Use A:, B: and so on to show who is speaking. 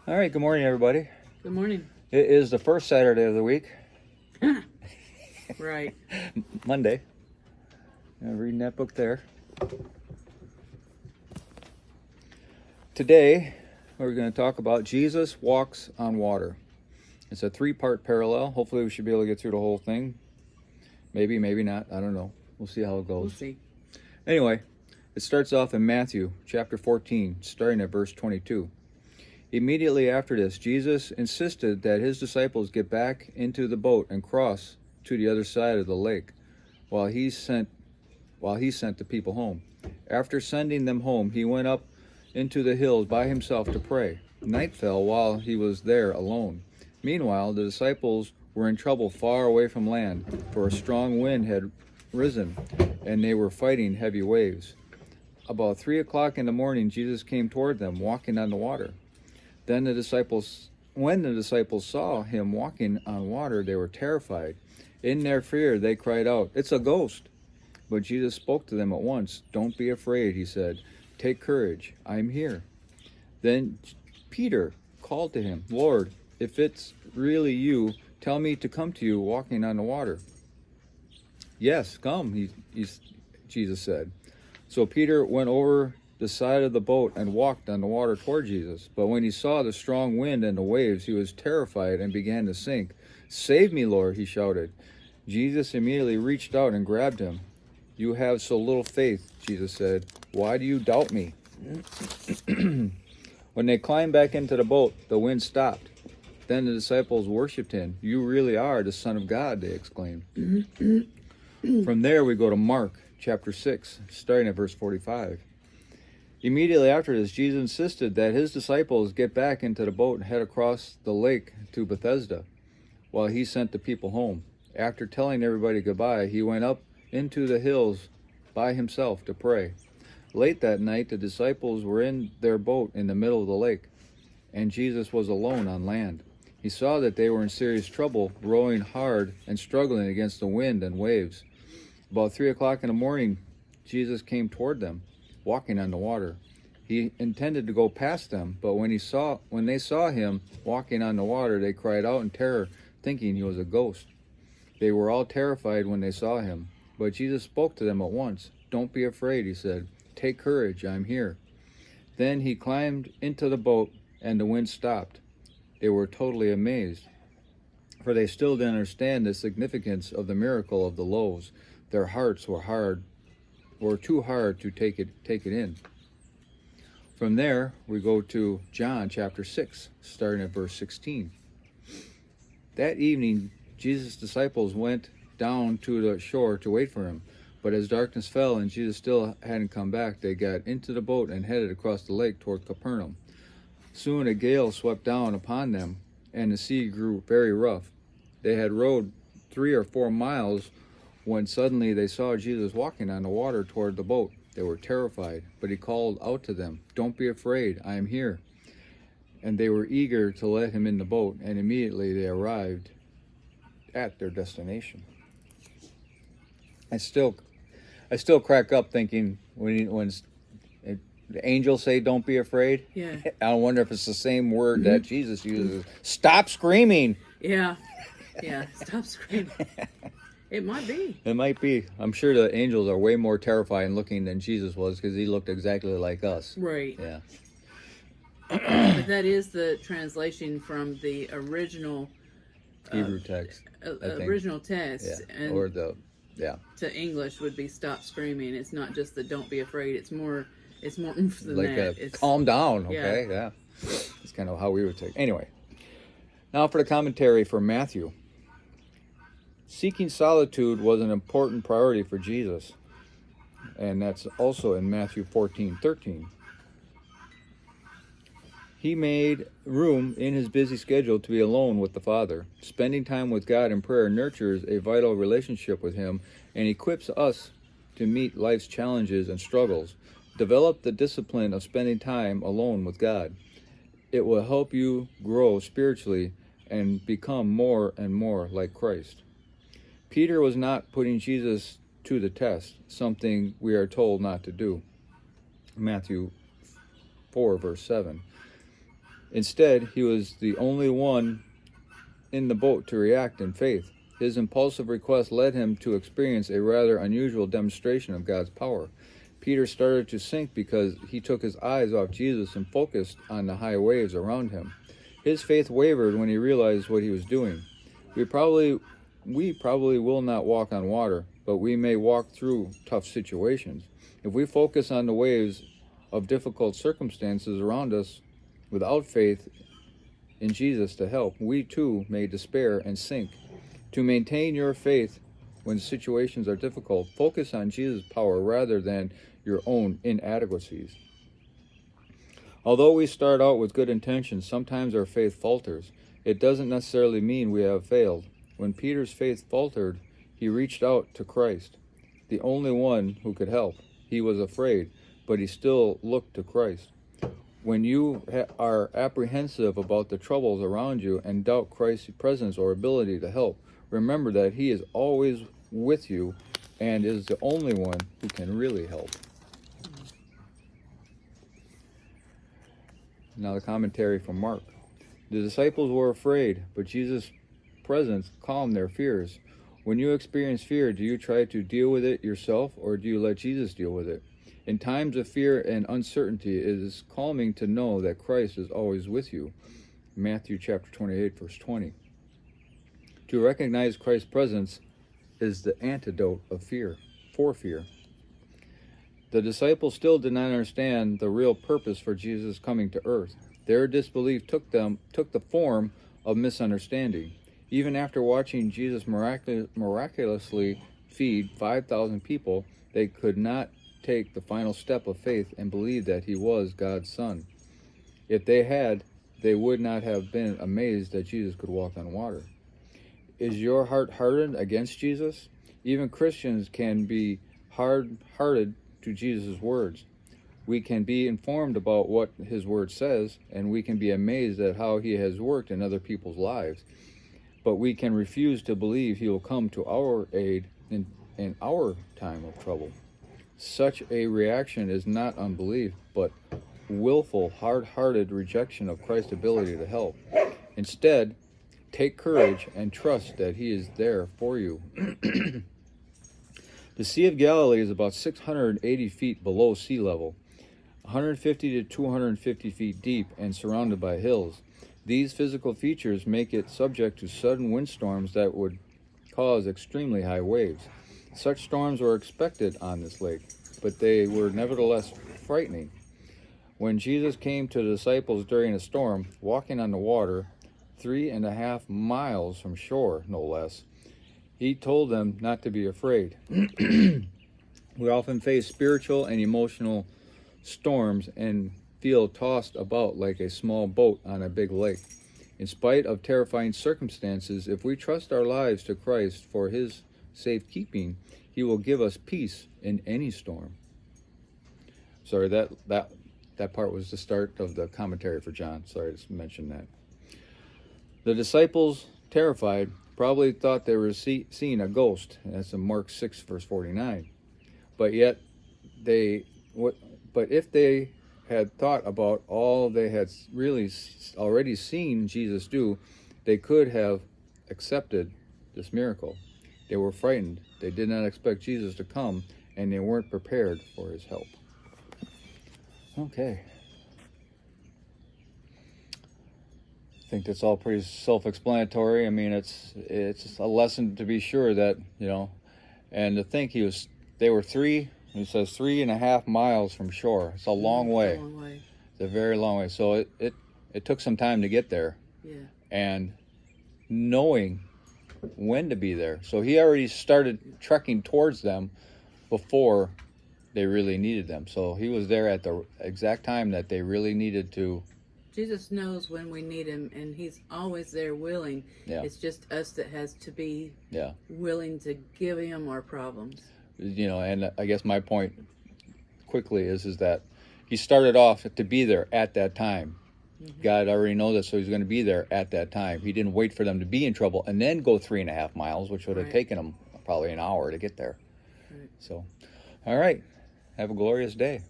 A: All right, good morning, everybody.
B: Good morning.
A: It is the first Saturday of the week.
B: Right.
A: Monday. I'm reading that book there. Today, we're going to talk about Jesus walks on water. It's a 3-part parallel. Hopefully, we should be able to get through the whole thing. Maybe, maybe not. I don't know. We'll see how it goes.
B: We'll see.
A: Anyway, it starts off in Matthew chapter 14, starting at verse 22. Immediately after this, Jesus insisted that his disciples get back into the boat and cross to the other side of the lake while he sent the people home. After sending them home, he went up into the hills by himself to pray. Night fell while he was there alone. Meanwhile, the disciples were in trouble far away from land, for a strong wind had risen, and they were fighting heavy waves. About 3 o'clock in the morning, Jesus came toward them, walking on the water. When the disciples saw him walking on water, they were terrified. In their fear, they cried out, "It's a ghost!" But Jesus spoke to them at once. "Don't be afraid," he said. "Take courage. I am here." Then Peter called to him, "Lord, if it's really you, tell me to come to you walking on the water." "Yes, come," Jesus said. So Peter went over the side of the boat and walked on the water toward Jesus. But when he saw the strong wind and the waves, he was terrified and began to sink. "Save me, Lord," he shouted. Jesus immediately reached out and grabbed him. "You have so little faith," Jesus said. "Why do you doubt me?" When they climbed back into the boat, the wind stopped. Then the disciples worshipped him. "You really are the Son of God," they exclaimed. From there we go to Mark chapter 6, starting at verse 45. Immediately after this, Jesus insisted that his disciples get back into the boat and head across the lake to Bethesda while he sent the people home. After telling everybody goodbye, he went up into the hills by himself to pray. Late that night, the disciples were in their boat in the middle of the lake, and Jesus was alone on land. He saw that they were in serious trouble, rowing hard and struggling against the wind and waves. About 3 o'clock in the morning, Jesus came toward them, walking on the water. He intended to go past them, but when they saw him walking on the water, they cried out in terror, thinking he was a ghost. They were all terrified when they saw him, but Jesus spoke to them at once. "Don't be afraid," he said. "Take courage, I am here." Then he climbed into the boat, and the wind stopped. They were totally amazed, for they still didn't understand the significance of the miracle of the loaves. Their hearts were too hard to take it in. From there, we go to John chapter 6, starting at verse 16. That evening, Jesus' disciples went down to the shore to wait for him. But as darkness fell and Jesus still hadn't come back, they got into the boat and headed across the lake toward Capernaum. Soon a gale swept down upon them, and the sea grew very rough. They had rowed 3 or 4 miles when suddenly they saw Jesus walking on the water toward the boat. They were terrified, but he called out to them, "Don't be afraid, I am here." And they were eager to let him in the boat, and immediately they arrived at their destination. I still crack up thinking when the angels say, "Don't be afraid."
B: Yeah.
A: I wonder if it's the same word that Jesus uses. "Stop screaming."
B: Yeah. Yeah. Stop screaming. It might be.
A: It might be. I'm sure the angels are way more terrifying looking than Jesus was, because he looked exactly like us.
B: Right.
A: Yeah.
B: But that is the translation from the original
A: Hebrew text.
B: original text.
A: Yeah.
B: And to English would be "stop screaming." It's not just the "don't be afraid." It's more oomph than
A: Like
B: that.
A: It's calm down. Okay. Yeah. It's kind of how we would take. Anyway. Now for the commentary for Matthew. Seeking solitude was an important priority for Jesus, and that's also in Matthew 14:13. He made room in his busy schedule to be alone with the Father. Spending time with God in prayer nurtures a vital relationship with him and equips us to meet life's challenges and struggles. Develop the discipline of spending time alone with God. It will help you grow spiritually and become more and more like Christ. Peter was not putting Jesus to the test, something we are told not to do. Matthew 4, verse 7. Instead, he was the only one in the boat to react in faith. His impulsive request led him to experience a rather unusual demonstration of God's power. Peter started to sink because he took his eyes off Jesus and focused on the high waves around him. His faith wavered when he realized what he was doing. We probably will not walk on water, but we may walk through tough situations. If we focus on the waves of difficult circumstances around us without faith in Jesus to help, we too may despair and sink. To maintain your faith when situations are difficult, focus on Jesus' power rather than your own inadequacies. Although we start out with good intentions, sometimes our faith falters. It doesn't necessarily mean we have failed. When Peter's faith faltered, he reached out to Christ, the only one who could help. He was afraid, but he still looked to Christ. When you are apprehensive about the troubles around you and doubt Christ's presence or ability to help, remember that he is always with you and is the only one who can really help. Now the commentary from Mark. The disciples were afraid, but Jesus' presence calmed their fears. When you experience fear, do you try to deal with it yourself, or do you let Jesus deal with it? In times of fear and uncertainty, it is calming to know that Christ is always with you. Matthew chapter 28, verse 20. To recognize Christ's presence is the antidote of fear, for fear. The disciples still did not understand the real purpose for Jesus coming to earth. Their disbelief took the form of misunderstanding. Even after watching Jesus miraculously feed 5,000 people, they could not take the final step of faith and believe that he was God's Son. If they had, they would not have been amazed that Jesus could walk on water. Is your heart hardened against Jesus? Even Christians can be hard-hearted to Jesus' words. We can be informed about what his word says, and we can be amazed at how he has worked in other people's lives. But we can refuse to believe he will come to our aid in our time of trouble. Such a reaction is not unbelief, but willful, hard-hearted rejection of Christ's ability to help. Instead, take courage and trust that he is there for you. The Sea of Galilee is about 680 feet below sea level, 150 to 250 feet deep, and surrounded by hills. These physical features make it subject to sudden windstorms that would cause extremely high waves. Such storms were expected on this lake, but they were nevertheless frightening. When Jesus came to the disciples during a storm, walking on the water, 3.5 miles from shore, no less, he told them not to be afraid. We often face spiritual and emotional storms and feel tossed about like a small boat on a big lake. In spite of terrifying circumstances, if we trust our lives to Christ for his safekeeping, he will give us peace in any storm. Sorry, that part was the start of the commentary for John. Sorry to mention that. The disciples, terrified, probably thought they were seeing a ghost. That's in Mark 6, verse 49. But if they had thought about all they had really already seen Jesus do, they could have accepted this miracle. They were frightened. They did not expect Jesus to come, and they weren't prepared for his help. Okay. I think that's all pretty self-explanatory. I mean, it's a lesson to be sure that, and to think they were 3.5 miles from shore. It's a long way.
B: A long way.
A: It's a very long way. So it took some time to get there.
B: Yeah.
A: And knowing when to be there. So he already started trekking towards them before they really needed them. So he was there at the exact time that they really needed to.
B: Jesus knows when we need him, and he's always there willing.
A: Yeah.
B: It's just us that has to be
A: Yeah.
B: willing to give him our problems.
A: And I guess my point quickly is that he started off to be there at that time. Mm-hmm. God already knows that, so he's going to be there at that time. He didn't wait for them to be in trouble and then go 3.5 miles, which would have taken them probably an hour to get there. Right. So, all right. Have a glorious day.